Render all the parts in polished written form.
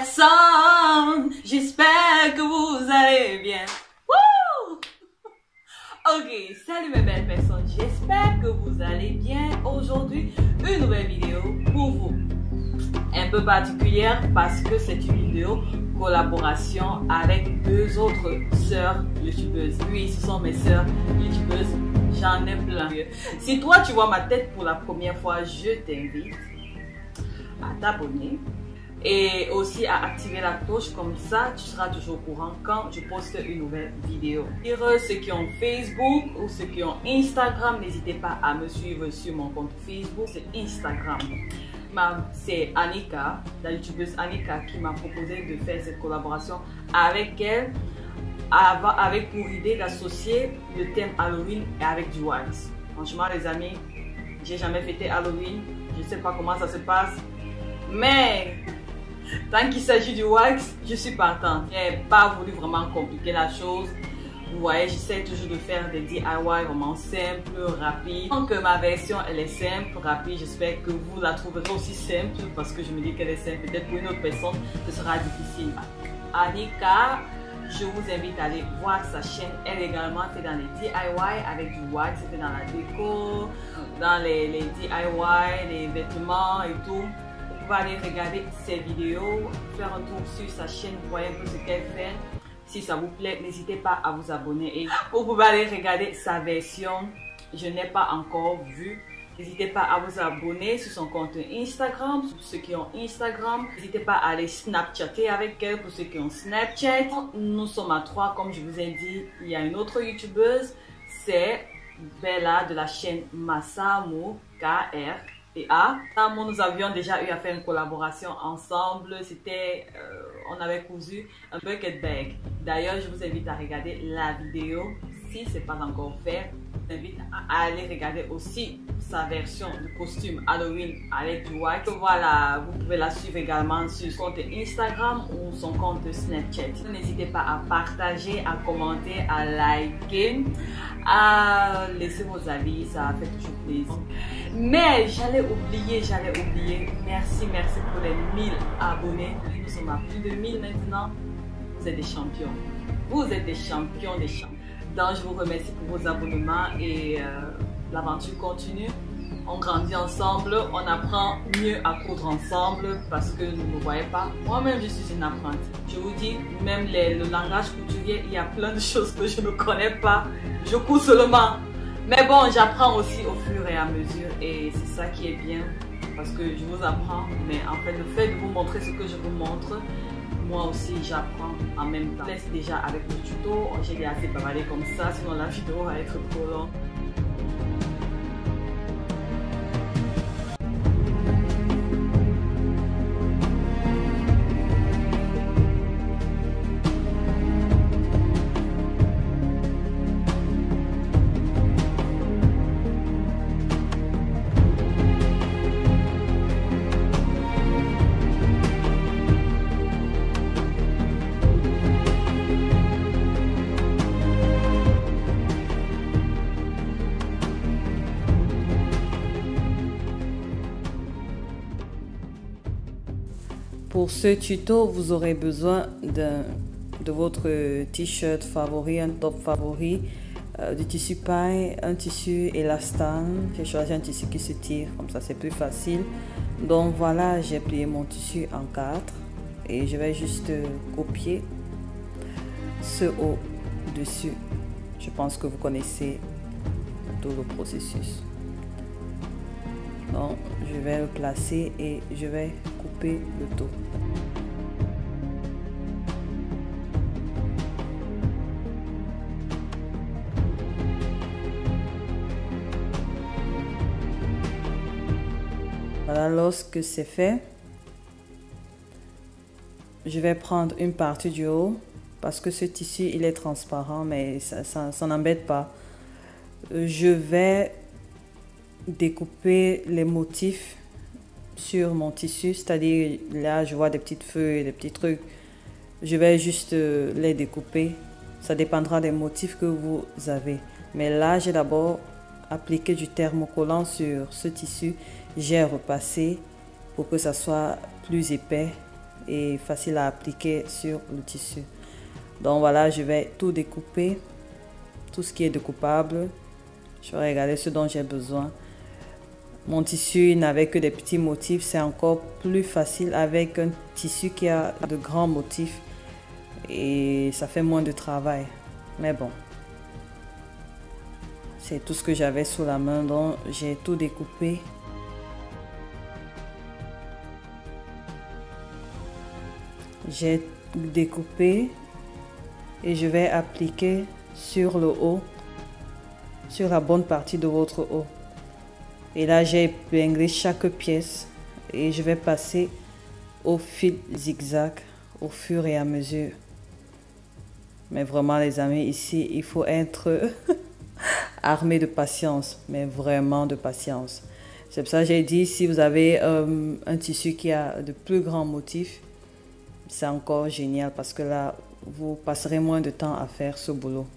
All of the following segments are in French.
personne. J'espère que vous allez bien. Woo! Ok, salut mes belles personnes. J'espère que vous allez bien. Aujourd'hui, une nouvelle vidéo pour vous. Un peu particulière parce que c'est une vidéo collaboration avec deux autres sœurs youtubeuses. Oui, ce sont mes sœurs youtubeuses. J'en ai plein. Si toi tu vois ma tête pour la première fois, je t'invite à t'abonner et aussi à activer la cloche, comme ça tu seras toujours au courant quand je poste une nouvelle vidéo. Ceux qui ont Facebook ou ceux qui ont Instagram, n'hésitez pas à me suivre sur mon compte Facebook, c'est Instagram. C'est Annika, la youtubeuse Annika, qui m'a proposé de faire cette collaboration avec elle, avec pour idée d'associer le thème Halloween avec du wax. Franchement les amis, j'ai jamais fêté Halloween, je ne sais pas comment ça se passe, mais tant qu'il s'agit du wax, je suis partante. Je n'ai pas voulu vraiment compliquer la chose. Vous voyez, j'essaie toujours de faire des DIY vraiment simples, rapides. Donc ma version, elle est simple, rapide. J'espère que vous la trouverez aussi simple parce que je me dis qu'elle est simple. Peut-être pour une autre personne, ce sera difficile. Annika, je vous invite à aller voir sa chaîne. Elle également fait dans les DIY avec du wax, elle fait dans la déco, dans les DIY, les vêtements et tout. Vous pouvez aller regarder ses vidéos, faire un tour sur sa chaîne, vous voyez un peu ce qu'elle fait. Si ça vous plaît, n'hésitez pas à vous abonner et vous pouvez aller regarder sa version. Je n'ai pas encore vu. N'hésitez pas à vous abonner sur son compte Instagram. Pour ceux qui ont Instagram, n'hésitez pas à aller Snapchatter avec elle pour ceux qui ont Snapchat. Nous sommes à 3, comme je vous ai dit. Il y a une autre youtubeuse, c'est Bella de la chaîne Massamu KR. Et nous avions déjà eu à faire une collaboration ensemble. C'était, on avait cousu un bucket bag. D'ailleurs, je vous invite à regarder la vidéo si ce n'est pas encore fait. Je vous invite à aller regarder aussi sa version de costume Halloween avec du wax. Voilà, vous pouvez la suivre également sur son compte Instagram ou son compte Snapchat. N'hésitez pas à partager, à commenter, à liker, à laisser vos avis, ça fait toujours plaisir. Mais j'allais oublier, merci pour les 1000 abonnés. Nous sommes à plus de 1000 maintenant. Vous êtes des champions. Vous êtes des champions des champions. Donc je vous remercie pour vos abonnements et l'aventure continue. On grandit ensemble, on apprend mieux à coudre ensemble parce que vous ne me voyez pas. Moi-même, je suis une apprentie. Je vous dis, même le langage couturier, il y a plein de choses que je ne connais pas. Je couds seulement. Mais bon, j'apprends aussi au fur et à mesure et c'est ça qui est bien parce que je vous apprends. Mais en fait, le fait de vous montrer ce que je vous montre, moi aussi j'apprends en même temps. Je laisse déjà avec le tuto. J'ai assez bavardé comme ça, sinon la vidéo va être trop longue. Pour ce tuto, vous aurez besoin de votre t-shirt favori, un top favori, du tissu paille, un tissu élastane. J'ai choisi un tissu qui se tire, comme ça c'est plus facile. Donc voilà, j'ai plié mon tissu en 4 et je vais juste copier ce au-dessus. Je pense que vous connaissez tout le processus. Donc je vais le placer et je vais couper le dos. Voilà, lorsque c'est fait, je vais prendre une partie du haut parce que ce tissu il est transparent mais ça n'embête pas. Je vais découper les motifs sur mon tissu, c'est-à-dire là je vois des petites feuilles, des petits trucs, je vais juste les découper. Ça dépendra des motifs que vous avez, mais là j'ai d'abord appliqué du thermocollant sur ce tissu, j'ai repassé pour que ça soit plus épais et facile à appliquer sur le tissu. Donc voilà, je vais tout découper, tout ce qui est découpable. Je vais regarder ce dont j'ai besoin. Mon tissu n'avait que des petits motifs, c'est encore plus facile avec un tissu qui a de grands motifs et ça fait moins de travail. Mais bon, c'est tout ce que j'avais sous la main, donc j'ai tout découpé. J'ai découpé et je vais appliquer sur le haut, sur la bonne partie de votre haut. Et là, j'ai épinglé chaque pièce et je vais passer au fil zigzag au fur et à mesure. Mais vraiment, les amis, ici, il faut être armé de patience, mais vraiment de patience. C'est pour ça que j'ai dit, si vous avez un tissu qui a de plus grands motifs, c'est encore génial parce que là, vous passerez moins de temps à faire ce boulot.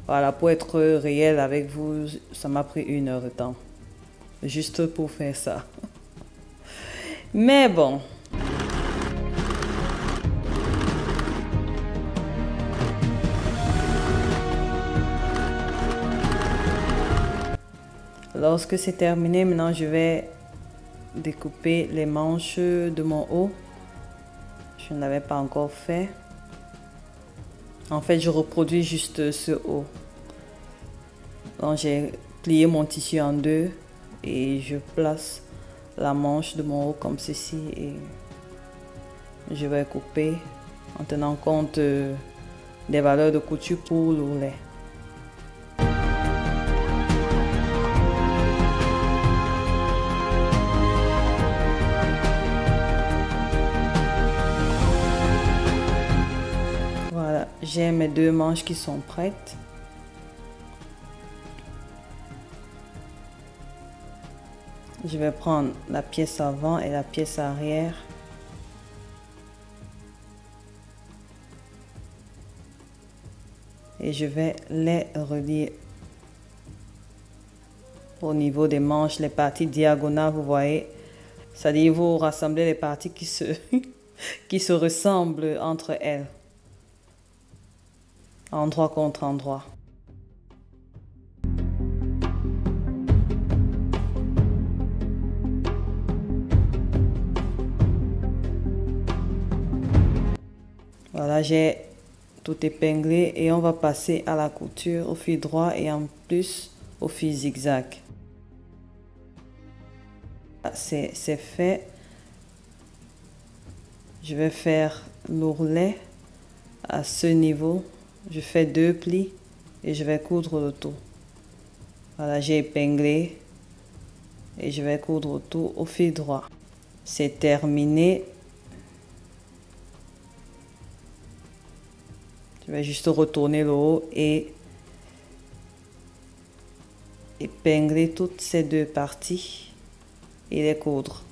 Voilà, pour être réel avec vous, ça m'a pris 1 heure de temps. Juste pour faire ça. Mais bon. Lorsque c'est terminé, maintenant je vais découper les manches de mon haut. Je ne l'avais pas encore fait. En fait, je reproduis juste ce haut. Donc j'ai plié mon tissu en 2 et je place la manche de mon haut comme ceci et je vais couper en tenant compte des valeurs de couture pour l'ourlet. Voilà, j'ai mes 2 manches qui sont prêtes. Je vais prendre la pièce avant et la pièce arrière. Et je vais les relier au niveau des manches, les parties diagonales, vous voyez. C'est-à-dire, vous rassemblez les parties qui se ressemblent entre elles. Endroit contre endroit. Voilà, j'ai tout épinglé et on va passer à la couture au fil droit et en plus au fil zigzag. C'est fait. Je vais faire l'ourlet à ce niveau. Je fais 2 plis et je vais coudre le tout. Voilà, j'ai épinglé et je vais coudre tout au fil droit. C'est terminé. Je vais juste retourner le haut et épingler toutes ces 2 parties et les coudre.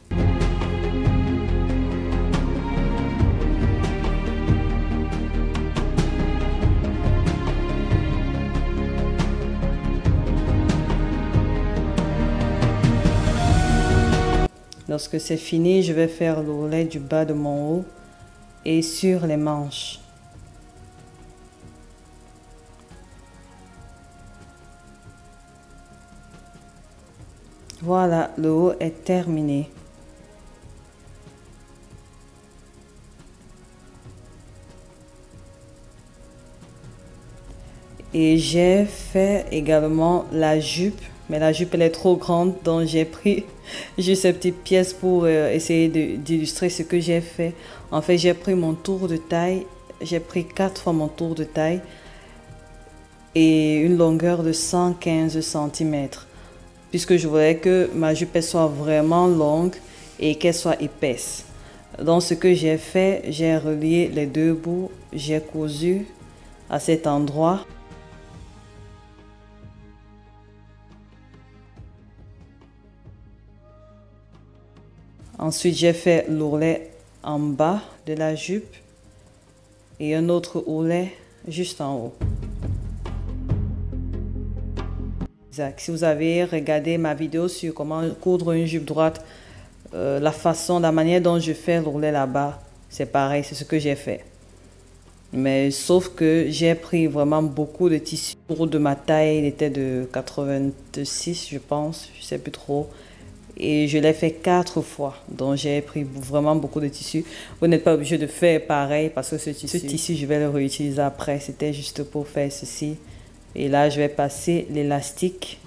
Lorsque c'est fini, je vais faire l'ourlet du bas de mon haut et sur les manches. Voilà, le haut est terminé. Et j'ai fait également la jupe, mais la jupe elle est trop grande, donc j'ai pris juste ces petites pièces pour essayer d'illustrer ce que j'ai fait. En fait, j'ai pris mon tour de taille, j'ai pris 4 fois mon tour de taille et une longueur de 115 cm. Puisque je voulais que ma jupe soit vraiment longue et qu'elle soit épaisse. Donc ce que j'ai fait, j'ai relié les 2 bouts, j'ai cousu à cet endroit. Ensuite, j'ai fait l'ourlet en bas de la jupe et un autre ourlet juste en haut. Si vous avez regardé ma vidéo sur comment coudre une jupe droite, la façon, la manière dont je fais le roulé là-bas, c'est pareil, c'est ce que j'ai fait. Mais sauf que j'ai pris vraiment beaucoup de tissu. Le roule de ma taille, il était de 86, je pense, je sais plus trop. Et je l'ai fait 4 fois. Donc j'ai pris vraiment beaucoup de tissu. Vous n'êtes pas obligé de faire pareil parce que ce tissu, je vais le réutiliser après. C'était juste pour faire ceci. Et là, je vais passer l'élastique.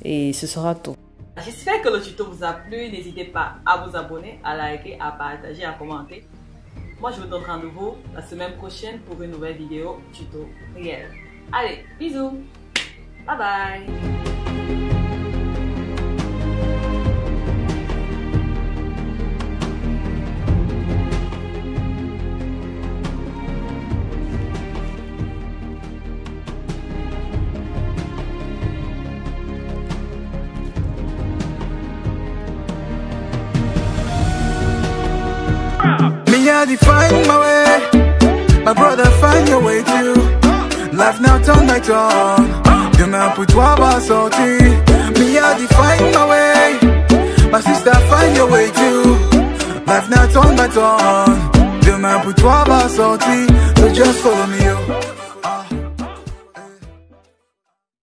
Et ce sera tout. J'espère que le tuto vous a plu. N'hésitez pas à vous abonner, à liker, à partager, à commenter. Moi, je vous donne rendez-vous la semaine prochaine pour une nouvelle vidéo tutoriel. Allez, bisous. Bye bye. I define my way, my brother find your way too. Life now turn by turn, demain pour toi va sortir. Me I define my way, my sister find your way too. Life now turn by turn, demain pour toi va sortir. So just follow me.